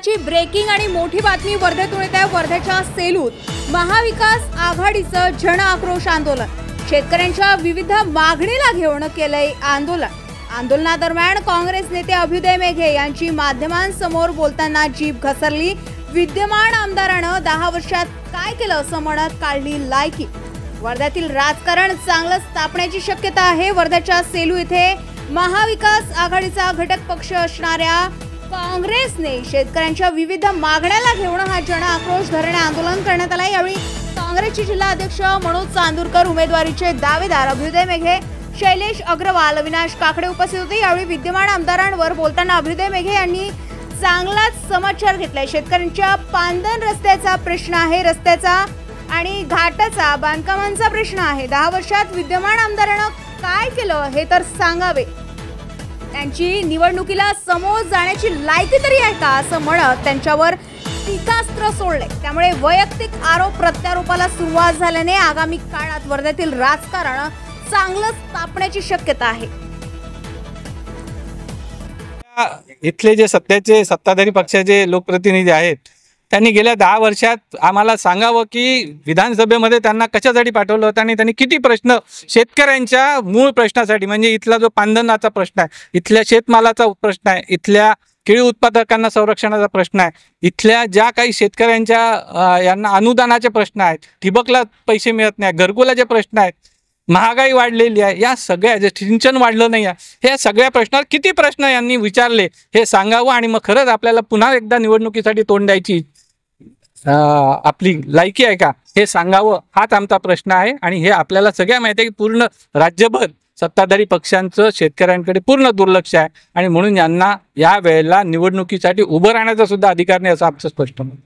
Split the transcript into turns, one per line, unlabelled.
महत्त्वाची ब्रेकिंग आणि मोठी बातमी वर्धेतून येत आहे। वर्धेच्या सेलूत महाविकास आघाडीचं जन आक्रोश आंदोलन। शेतकऱ्यांच्या विविध मागणीला घेऊन केलंय आंदोलन। आंदोलनादरम्यान काँग्रेस नेते अभ्युदय मेघे यांची माध्यमांसमोर बोलताना जीभ घसरली। विद्यमान आमदारानं 10 वर्षात काय केलं असं म्हणत काढली लायकी। वर्ध्यातील राजकारण चांगलं तापण्याची शक्यता आहे। वर्ध्याच्या सेलू येथे महाविकास आघाडीचा घटक पक्ष असणाऱ्या काँग्रेसने शेतकऱ्यांच्या विविध मागण्याला घेऊन हा जन आक्रोश धरणे आंदोलन करण्यात आले। यावेळी काँग्रेसचे जिल्हा अध्यक्ष मनोज चांदूरकर, उमेदवारीचे दावेदार अभ्युदय मेघे, शैलेश अग्रवाल, अविनाश काकडे उपस्थित होते। यावेळी विद्यमान आमदारांवर बोलताना अभ्युदय मेघे यांनी चांगलाच समाचार घेतलाय। शेतकऱ्यांच्या पांदन रस्त्याचा प्रश्न आहे, रस्त्याचा आणि घाटाचा बांधकामांचा प्रश्न आहे। 10 वर्षात विद्यमान आमदारांना काय केलं हे तर सांगावे। त्यांची निवडणुकीला समोर जाण्याची लायकी तरी आहे का असं म्हणत त्यांच्यावर टीकास्त्र सोडले। त्यामुळे वैयक्तिक आरोप प्रत्यारोपाला सुरुवात झाल्याने आगामी काळात वर्ध्यातील राजकारण चांगलंच तापण्याची शक्यता आहे।
इथले जे सत्तेचे सत्ताधारी पक्षाचे लोकप्रतिनिधी आहेत त्यांनी गेल्या 10 वर्षात आम्हाला सांगावं की विधानसभेमध्ये त्यांना कशासाठी पाठवलं होतं आणि त्यांनी किती प्रश्न शेतकऱ्यांच्या मूळ प्रश्नासाठी, म्हणजे इथला जो पांदनाचा प्रश्न आहे, इथल्या शेतमालाचा प्रश्न आहे, इथल्या केळी उत्पादकांना संरक्षणाचा प्रश्न आहे, इथल्या ज्या काही शेतकऱ्यांच्या यांना अनुदानाचे प्रश्न आहेत, ठिबकला पैसे मिळत नाही, घरकुलाचे प्रश्न आहेत, महागाई वाढलेली आहे, या सगळ्या जे सिंचन वाढलं नाही आहे, हे सगळ्या प्रश्नावर किती प्रश्न यांनी विचारले हे सांगावं आणि मग खरंच आपल्याला पुन्हा एकदा निवडणुकीसाठी तोंड द्यायची आपली लायकी आहे का हे सांगावं, हाच आमचा प्रश्न आहे। आणि हे आपल्याला सगळ्या माहिती आहे की पूर्ण राज्यभर सत्ताधारी पक्षांचं शेतकऱ्यांकडे पूर्ण दुर्लक्ष आहे आणि म्हणून यांना या वेळेला निवडणुकीसाठी उभं राहण्याचा सुद्धा अधिकार नाही असं आमचं स्पष्ट मत।